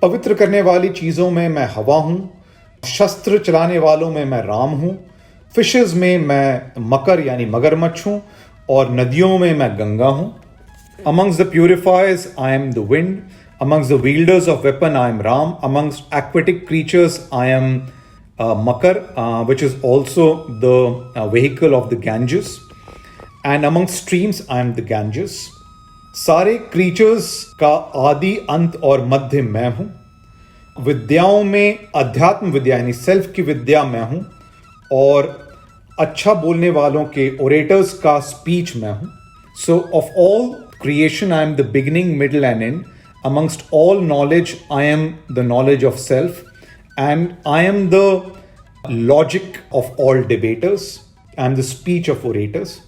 पवित्र करने वाली चीज़ों में मैं हवा हूँ, शस्त्र चलाने वालों में मैं राम हूँ, फिशेस में मैं मकर यानी मगरमच्छ हूँ, और नदियों में मैं गंगा हूँ. Amongst the purifiers I am the wind, amongst the wielders of weapon I am Ram, amongst aquatic creatures I am Makar, which is also the vehicle of the Ganges, and amongst streams I am the Ganges. सारे creatures का आदि अंत और मध्य मैं हूँ. विद्याओं में अध्यात्म विद्या यानी सेल्फ की विद्या मैं हूँ, और अच्छा बोलने वालों के ओरेटर्स का स्पीच मैं हूँ. So of all creation I am the beginning, middle and end. Amongst all knowledge I am the knowledge of self, and I am the logic of all debaters. I am the speech of orators.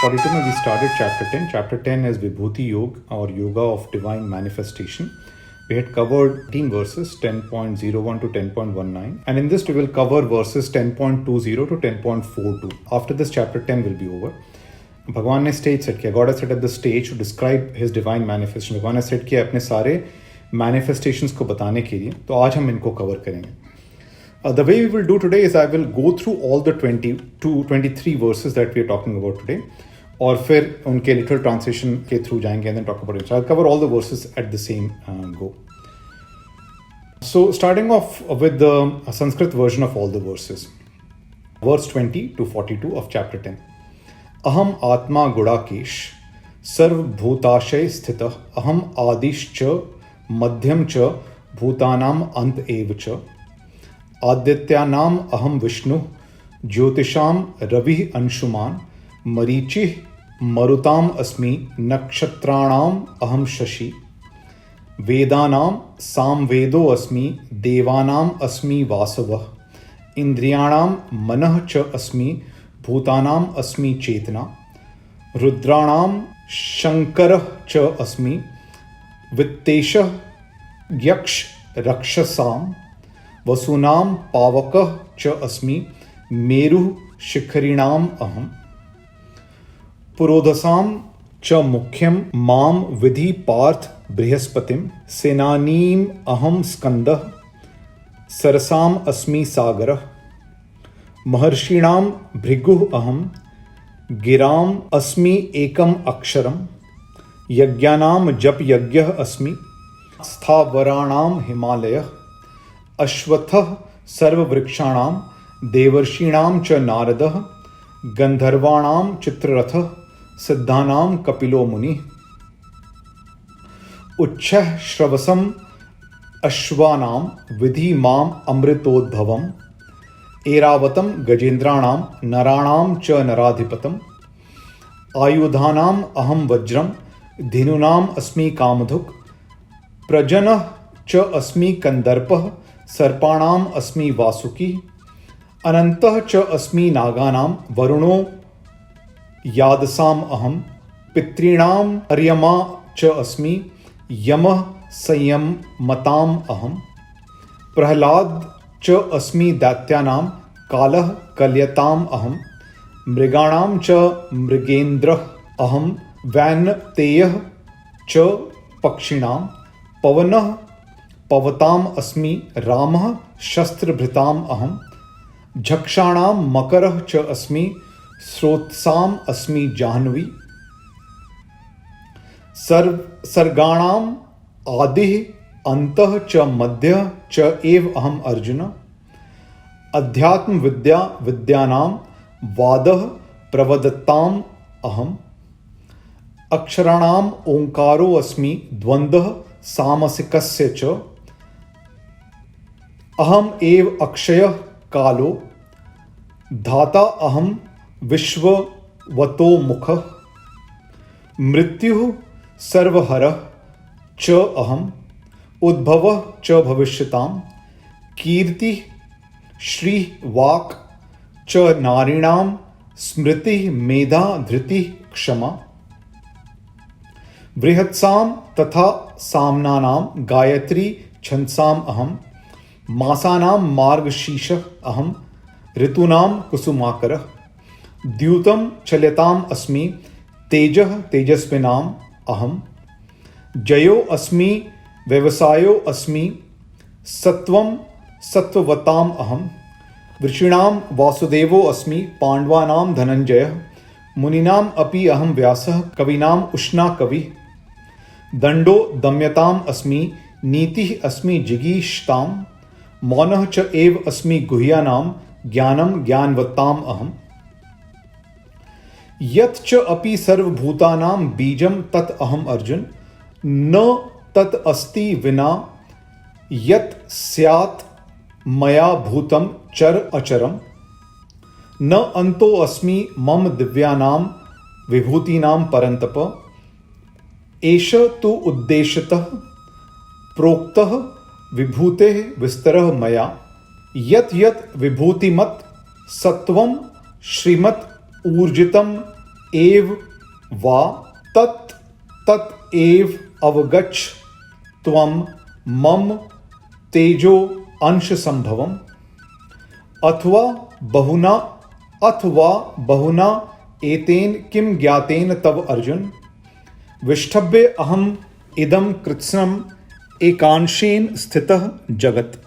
We started chapter 10. Chapter 10 is Vibhuti Yoga or Yoga of Divine Manifestation. We had covered 10 verses 10.01 to 10.19, and in this we will cover verses 10.20 to 10.42. After this, chapter 10 will be over. भगवान ने stage set किया. God has set up the stage to describe his divine manifestation. भगवान ने set किया अपने सारे manifestations को बताने के लिए. तो आज हम इनको कवर करेंगे. The way we will do today is I will go through all the 23 verses that we are talking about today, और फिर उनके लिटरल ट्रांसलेशन के थ्रू जाएंगे and then talk about it. So I'll cover all the verses at the same go. So starting off with the Sanskrit version of all the verses. Verse 20 to 42 of chapter 10. Aham Atma Gudakesh Sarvbhutashaya Sthitah Aham Adishcha Madhyam Cha Bhutanam Ant Evacha Adityanam Aham Vishnu Jyotisham Ravi Anshuman Marichi मरुताम अस्मि नक्षत्राणाम अहम शशि वेदानाम सामवेदो अस्मि देवानाम अस्मि वासवः इंद्रियाणाम मनः च अस्मि भूतानाम अस्मि चेतना रुद्राणाम शंकरः च अस्मि वित्तेशः यक्ष रक्षसाम वसुनाम पावकः च अस्मि मेरुः शिखरिणाम अहम् पुरोधसाम च मुख्यम माम विधि पार्थ बृहस्पतिम सेनानीम अहम स्कंदः सरसाम अस्मि सागरः महर्षिणाम भृगुः अहम गिराम अस्मि एकम अक्षरम यज्ञानाम जप यज्ञः अस्मि स्थावराणाम हिमालयः अश्वत्थः सर्ववृक्षाणाम देवर्षीणाम च नारदः गंधर्वाणाम चित्ररथः सिद्धानाम कपिलो मुनि उच्छः श्रवसम अश्वानाम विधि माम अमृतोद्भवम एरावतम गजेंद्राणाम नराणाम च नराधिपतम आयुधानाम अहम वज्रम धेनुनाम अस्मि कामधुक् प्रजनः च अस्मि कंदर्पः सर्पाणाम अस्मि वासुकी अनंतः च अस्मि नागानाम वरुणो यादसाम अहम पितॄणाम अर्यमा च अस्मि यमः संयमताम अहम प्रहलाद च अस्मि दैत्यानाम कालः कलयताम अहम मृगाणाम च मृगेन्द्रः अहम वैनतेयः च पक्षिणाम पवनः पवताम अस्मि रामः शस्त्रभृताम अहम झक्षाणाम मकरः च अस्मि स्रोतसाम अस्मि जाह्नवी सर्गाणाम आदिः अंतः च मध्यः च एव अहम अर्जुन अध्यात्म विद्या विद्यानाम वादः प्रवदत्ताम अहम अक्षराणाम ओंकारो अस्मि द्वंद्वः सामसिकस्य च अहम एव अक्षयः कालो धाता अहम विश्ववतो मुखः मृत्युः सर्वहरः च अहम उद्भवः च भविष्यताम् कीर्ति श्री वाक् च नारीणां स्मृति मेधा धृति क्षमा बृहत्साम तथा सामनानां गायत्री छंदसाम अहम मासानां मार्गशीर्षः अहम ऋतूनाम कुसुमाकरः द्यूतं चलताम अस्मि तेजः तेजस्विनाम अहम जयो अस्मि व्यवसायो अस्मि सत्वं सत्ववताम अहम वृषीणाम वासुदेवो अस्मि पांडवानाम धनंजयः मुनीनाम अपि अहम व्यासः कवीनाम उष्णा कविः दंडो दम्यताम अस्मि नीतिः अस्मि जिगीषताम मौनः च एव अस्मि गुह्यानाम ज्ञानम ज्ञानवत्ताम अहम यत् च अपि सर्वभूतानां बीजं तत् अहम अर्जुन न तत् अस्ति विना यत् स्यात् मया भूतं चर अचरम न अंतो अस्मि मम दिव्यानां विभूतीनां परन्तप एष तु उद्देश्यतः प्रोक्तः विभूतेः विस्तरः मया यत् यत् विभूतिमत् सत्वं श्रीमत् ऊर्जितम् एव वा तत् तत् एव अवगच्छ त्वं मम तेजो अंश संभवम् अथवा बहुना एतेन किम ज्ञातेन तव अर्जुन विष्ठभ्य अहम इदम कृत्स्नम एकांशेन स्थितः जगत.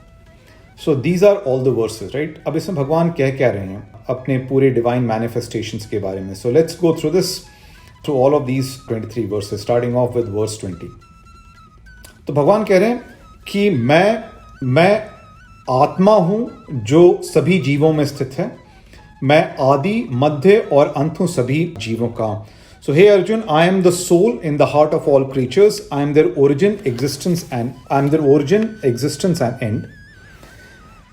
So these are all the verses, right. अब इसमें भगवान क्या रहे हैं अपने पूरे डिवाइन मैनिफेस्टेशंस के बारे में. So let's go through this, through all of these 23 verses, starting off with verse 20. तो भगवान कह रहे हैं कि मैं आत्मा हूं जो सभी जीवों में स्थित है. मैं आदि मध्य और अंत हूं सभी जीवों का. सो हे Arjun, I am the soul in the heart of all creatures. I am their origin existence and end.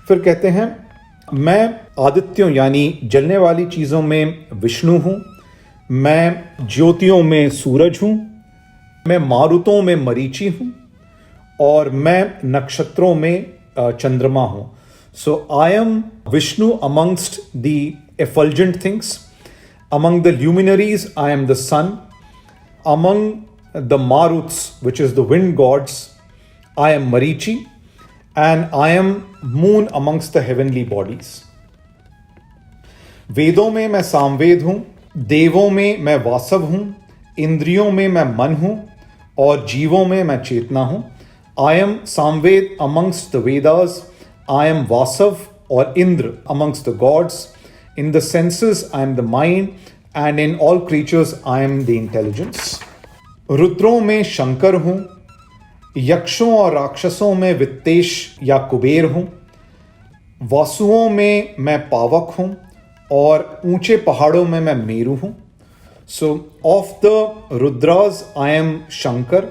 फिर कहते हैं मैं आदित्यों यानी जलने वाली चीजों में विष्णु हूं. मैं ज्योतियों में सूरज हूं. मैं मारुतों में मरीचि हूं और मैं नक्षत्रों में चंद्रमा हूं. So I am Vishnu amongst the effulgent things. Among the luminaries I am the sun. Among the Maruts which is the wind gods I am Marichi. And I am moon amongst the heavenly bodies. वेदों में मैं सामवेद हूं. देवों में मैं वासव हूं. इंद्रियों में मैं मन हूं और जीवों में मैं चेतना हूं. I am Samaveda amongst the Vedas. I am वासव और Indra amongst the gods. In the senses I am the mind and in all creatures I am the intelligence. रुद्रों में शंकर हूं. यक्षों और राक्षसों में वित्तेश या कुबेर हूं. वासुओं में मैं पावक हूं और ऊंचे पहाड़ों में मैं मेरु हूं. So of the Rudras I am Shankar.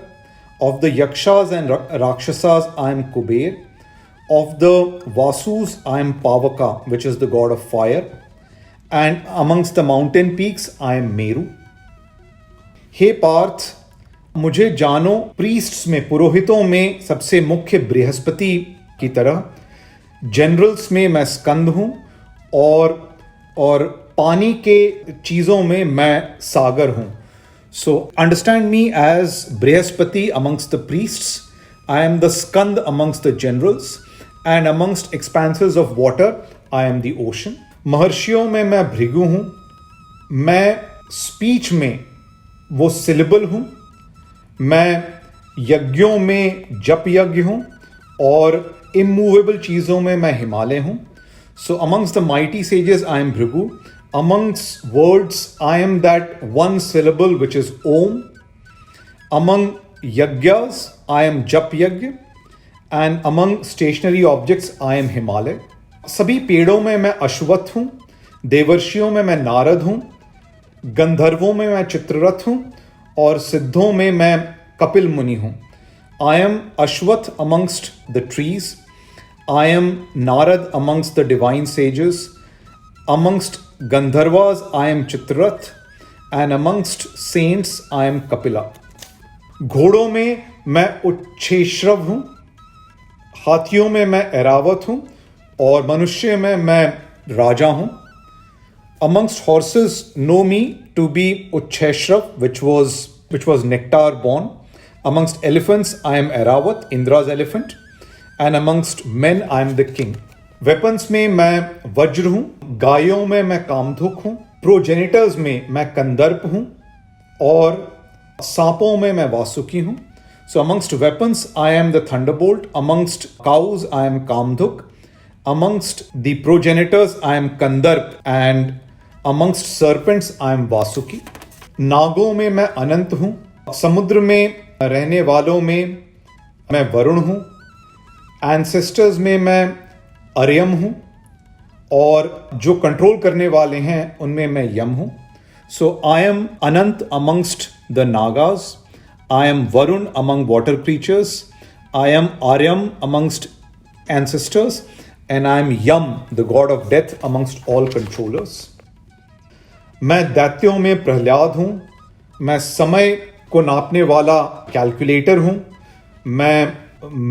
Of the Yakshas and Rakshasas I am Kuber. Of the Vasus I am Pavaka which is the god of fire. And amongst the mountain peaks I am Meru. हे पार्थ, मुझे जानो प्रीस्ट्स में, पुरोहितों में सबसे मुख्य बृहस्पति की तरह. जनरल्स में मैं स्कंद हूं और पानी के चीजों में मैं सागर हूं. So understand me as Brihaspati amongst the priests. I am the Skanda amongst the generals and amongst expanses of water I am the ocean. महर्षियों में मैं भृगु हूं. मैं स्पीच में वो सिलेबल हूं. मैं यज्ञों में जप यज्ञ हूं और इमूवेबल चीजों में मैं हिमालय हूं. So amongst the mighty sages I am Bhrigu. Amongst words I am that one syllable which is Om. Among yajnas I am japa yajna. And among stationary objects I am Himalaya. सभी पेड़ों में मैं अश्वत्थ हूं. देवर्षियों में मैं नारद हूं. गंधर्वों में मैं चित्ररथ हूं और सिद्धों में मैं कपिल मुनि हूं. I am Ashvattha amongst the trees. I am Narad amongst the divine sages. Amongst Gandharvas I am Chitraratha and amongst saints I am Kapila. घोड़ों में मैं उच्छेश्रव हूं. हाथियों में मैं ऐरावत हूं और मनुष्य में मैं राजा हूं. Amongst horses know me to be Ucheshrav, which was nectar born. Amongst elephants I am Airavat, Indra's elephant. And amongst men I am the king, weapons में मैं वज्र हूं, गायों में मैं कामधुक हूं, प्रोजेनिटर्स में मैं कंदर्प हूं और सांपों में मैं वासुकी हूं. So amongst weapons I am the thunderbolt, amongst cows I am kamdhuk, amongst the progenitors I am kandarp and amongst serpents I am Vasuki. नागों में मैं अनंत हूं, समुद्र में रहने वालों में मैं वरुण हूं, एंसेस्टर्स में मैं अर्यम हूं और जो कंट्रोल करने वाले हैं उनमें मैं यम हूं. So I am Anant amongst the Nagas, I am Varun among water creatures, I am Aryam amongst ancestors, and I am Yam, the god of death, amongst all controllers. मैं दैत्यों में प्रहलाद हूँ, मैं समय को नापने वाला कैलकुलेटर हूँ, मैं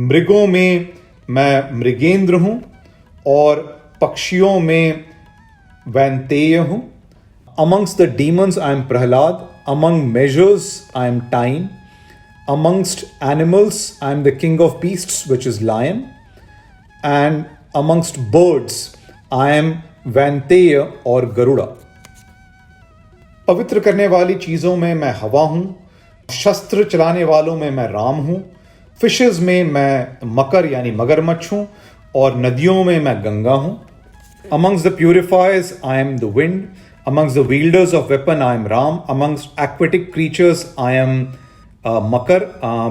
मृगों में मैं मृगेंद्र हूँ और पक्षियों में वैनतेय हूँ. Amongst the demons I am Prahlad, among measures I am time, amongst animals I am the king of beasts, which is lion, and amongst birds I am Vanteya or Garuda. पवित्र करने वाली चीजों में मैं हवा हूं, शस्त्र चलाने वालों में मैं राम हूं, फिशेस में मैं मकर यानी मगरमच्छ हूं और नदियों में मैं गंगा हूं. Amongst the purifiers I am the wind, amongst the wielders of weapon I am Ram, amongst aquatic creatures I am Makar,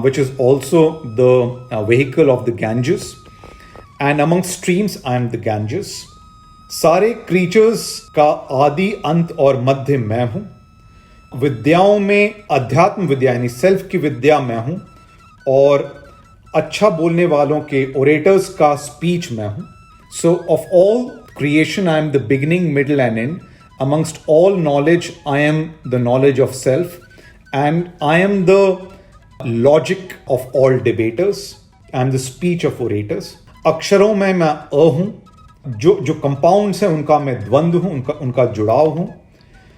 which is also the vehicle of the Ganges, and among streams I am the Ganges. सारे creatures का आदि अंत और मध्य मैं हूँ. विद्याओं में अध्यात्म विद्या यानी सेल्फ की विद्या मैं हूँ और अच्छा बोलने वालों के ओरेटर्स का स्पीच मैं हूँ. So of all creation I am the beginning, middle and end. Amongst all knowledge I am the knowledge of self. And I am the logic of all debaters. I am the speech of orators. अक्षरों में मैं अ हूँ, जो compounds हैं उनका मैं द्वंद्व हूँ, उनका जुड़ाव हूँ.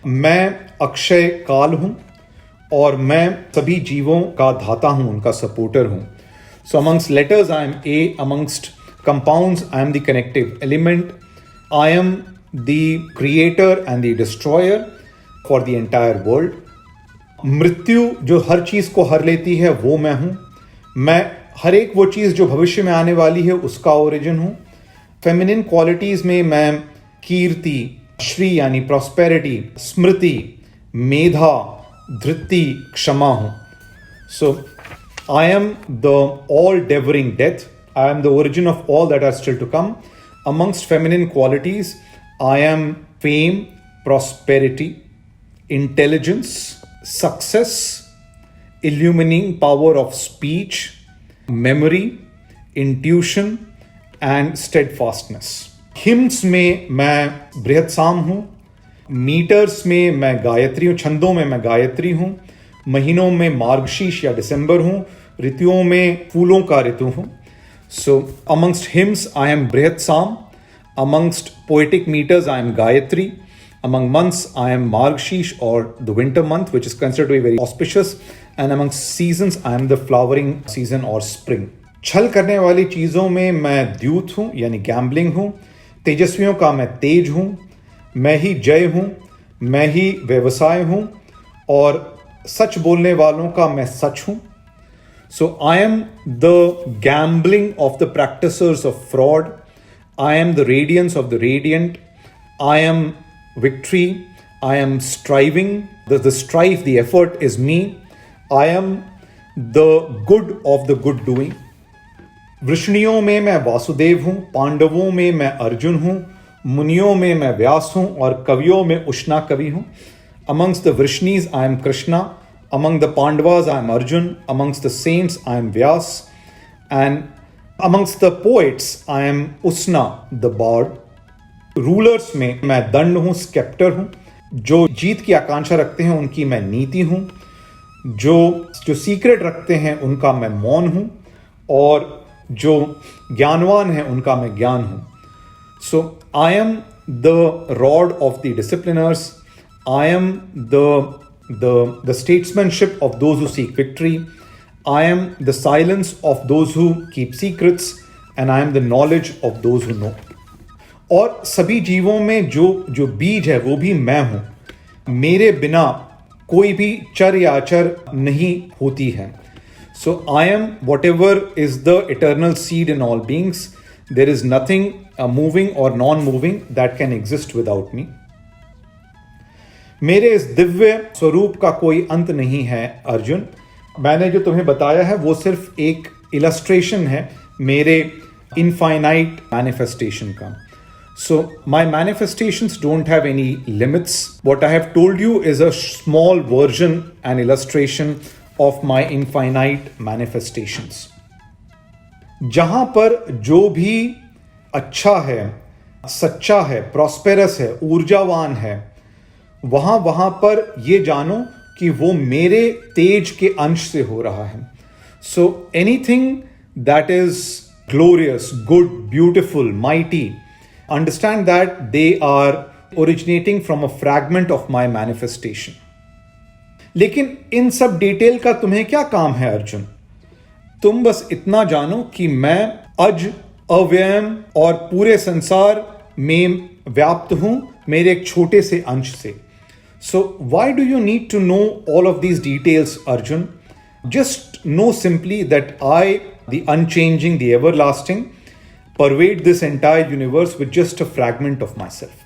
मैं अक्षय काल हूँ और मैं सभी जीवों का धाता हूँ, उनका सपोर्टर हूँ. So amongst letters I am A, amongst compounds I am the connective element. I am the creator and the destroyer for the entire world. मृत्यु जो हर चीज को हर लेती है वो मैं हूं. मैं हर एक वो चीज जो भविष्य में आने वाली है उसका ओरिजिन हूं. फेमिनिन क्वालिटीज में मैं कीर्ति, श्री यानी प्रॉस्पेरिटी, स्मृति, मेधा, धृति, क्षमा हूं. So I am the all devouring death. I am the origin of all that are still to come. Amongst feminine qualities, I am fame, prosperity, intelligence, success, illumining power of speech, memory, intuition and steadfastness. Hymns में मैं बृहत्साम हूँ, metres में मैं गायत्री हूँ, छंदों में मैं गायत्री हूँ, महीनों में मार्गशीर्ष या दिसंबर हूँ, ऋतुओं में फूलों का ऋतु हूँ. So amongst hymns I am Brihatsam, amongst poetic meters I am Gayatri, among months I am Margshish or the winter month, which is considered to be very auspicious, and amongst seasons I am the flowering season or spring. छल करने वाली चीज़ों में मैं द्यूत हूँ यानी gambling हूँ, तेजस्वियों का मैं तेज हूँ, मैं ही जय हूँ, मैं ही व्यवसाय हूँ और सच बोलने वालों का मैं सच हूँ. So I am the gambling of the practicers of fraud. I am the radiance of the radiant. I am victory. I am striving. The strife, the effort is me. I am the good of the good doing. वृष्णियों में मैं वासुदेव हूँ, पांडवों में मैं अर्जुन हूँ, मुनियों में मैं व्यास हूँ और कवियों में उष्णा कवि हूँ. Amongst the Vrishnis I am Krishna. Among the Pandavas, I am Arjun. Amongst the saints, I am Vyas. And amongst the poets, I am Usna, the bard. Rulers में मैं दंड हूँ, स्केप्टर हूँ. जो जीत की आकांक्षा रखते हैं उनकी मैं नीति हूँ. जो सीक्रेट रखते हैं उनका मैं मौन हूँ और जो ज्ञानवान हैं उनका मैं ज्ञान हूँ. So I am the rod of the discipliners. I am the statesmanship of those who seek victory. I am the silence of those who keep secrets, and I am the knowledge of those who know. और सभी जीवों में जो बीज है वो भी मैं हूं। मेरे बिना कोई भी चर या अचर नहीं होती है। So I am whatever is the eternal seed in all beings. There is nothing moving or non moving that can exist without me. मेरे इस दिव्य स्वरूप का कोई अंत नहीं है अर्जुन। मैंने जो तुम्हें बताया है वो सिर्फ एक इलस्ट्रेशन है मेरे इनफाइनाइट मैनिफेस्टेशन का। So my manifestations don't have any limits. What I have told you is a small version and illustration of my infinite manifestations. जहां पर जो भी अच्छा है, सच्चा है, प्रॉस्पेरस है, ऊर्जावान है, वहां पर ये जानो कि वो मेरे तेज के अंश से हो रहा है। So anything that is glorious, good, beautiful, mighty, understand that they are originating from a fragment of my manifestation. लेकिन इन सब डिटेल का तुम्हें क्या काम है अर्जुन? तुम बस इतना जानो कि मैं अज, अव्ययम और पूरे संसार में व्याप्त हूं मेरे एक छोटे से अंश से। So why do you need to know all of these details, Arjun? Just know simply that I, the unchanging, the everlasting, pervade this entire universe with just a fragment of myself.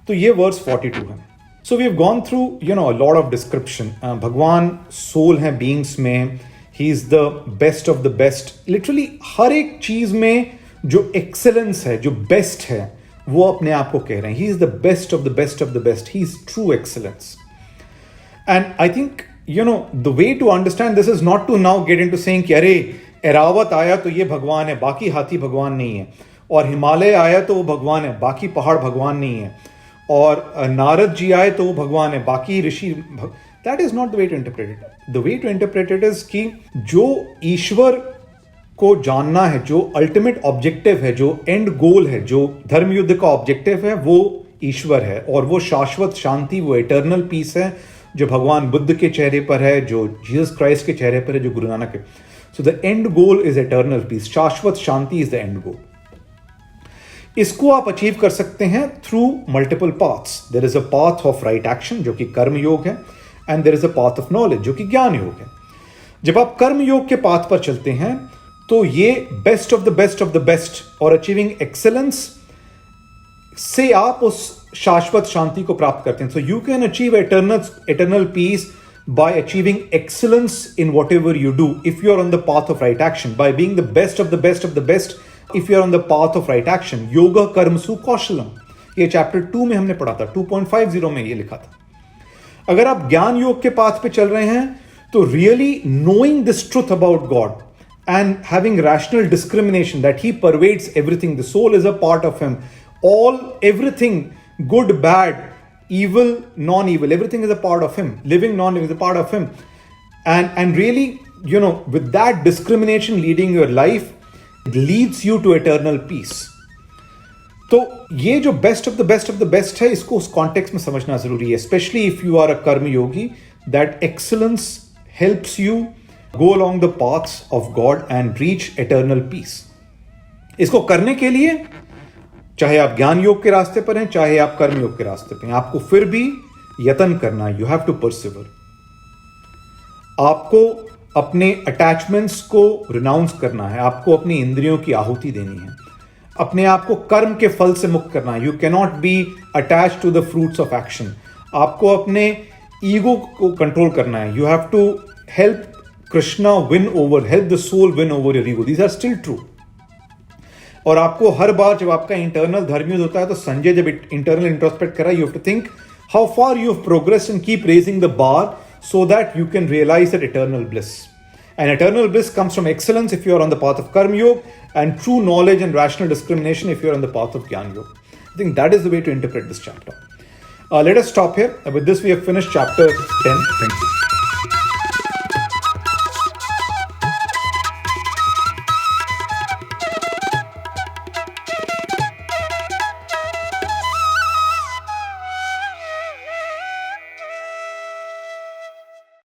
तो ये verse 42 है। So we have gone through, a lot of description. भगवान soul है beings में, he is the best of the best. Literally हर एक चीज में जो excellence है, जो best है, वो अपने आप को कह रहे हैं। He is the best of the best of the best. He is true excellence. And I think the way to understand this is not to now get into saying कि अरे एरावत आया तो ये भगवान है, बाकी हाथी भगवान नहीं है, और हिमालय आया तो वो भगवान है, बाकी पहाड़ भगवान नहीं है, और नारद जी आए तो वो भगवान है, बाकी ऋषि। That is not the way to interpret it. The way to interpret it is कि जो ईश्वर को जानना है, जो अल्टीमेट ऑब्जेक्टिव है, जो एंड गोल है, जो धर्म युद्ध का ऑब्जेक्टिव है, वो ईश्वर है। और वो शाश्वत शांति, वो इटर्नल पीस है जो भगवान बुद्ध के चेहरे पर है, जो जीसस क्राइस्ट के चेहरे पर है, जो गुरु नानक है। So the end goal is eternal peace. शाश्वत शांति इज द एंड गोल। इसको आप अचीव कर सकते हैं through multiple paths. There is a path of right action जो कि कर्म योग है, and there is a path of knowledge जो कि ज्ञान योग है। जब आप कर्म योग के पाथ पर चलते हैं तो ये बेस्ट ऑफ द बेस्ट और अचीविंग एक्सेलेंस से आप उस शाश्वत शांति को प्राप्त करते हैं। So you can achieve eternal peace by achieving excellence in whatever you do if you are on the path of right action, by being the best of the best if you are on the path of right action. योग कर्मसु कौशलम, ये chapter 2 में हमने पढ़ा था, 2.50 में ये लिखा था। अगर आप ज्ञान योग के पाथ पे चल रहे हैं तो really knowing this truth about God and having rational discrimination that he pervades everything, the soul is a part of him, everything, good, bad, evil, non-evil, everything is a part of him, living, non-living is a part of him, and really with that discrimination leading your life, it leads you to eternal peace. तो ये जो best of the best है, इसको उस context में समझना जरूरी है, specially if you are a karma yogi, that excellence helps you go along the paths of God and reach eternal peace. इसको करने के लिए चाहे आप ज्ञान योग के रास्ते पर हैं, चाहे आप कर्म योग के रास्ते पर हैं, आपको फिर भी यत्न करना है। You have to perceive. आपको अपने अटैचमेंट्स को रिनाउंस करना है, आपको अपनी इंद्रियों की आहुति देनी है, अपने आप को कर्म के फल से मुक्त करना है। You cannot be attach to the fruits of action. आपको अपने ईगो को कंट्रोल करना है। You have to help Krishna win over, help the soul win over your ego. These are still true. और आपको हर बार जब आपका इंटरनल धर्मयुद्ध होता है तो संजय जब इंटरनल इंट्रोस्पेक्ट करा, you have to think how far you have progress and keep raising the bar so that you can realize that eternal bliss. And eternal bliss comes from excellence if you are on the path of Karma Yoga, and true knowledge and rational discrimination if you are on the path of Jnana Yoga. I think that is the way to interpret this chapter. Let us stop here. With this, we have finished chapter 10. Thank you.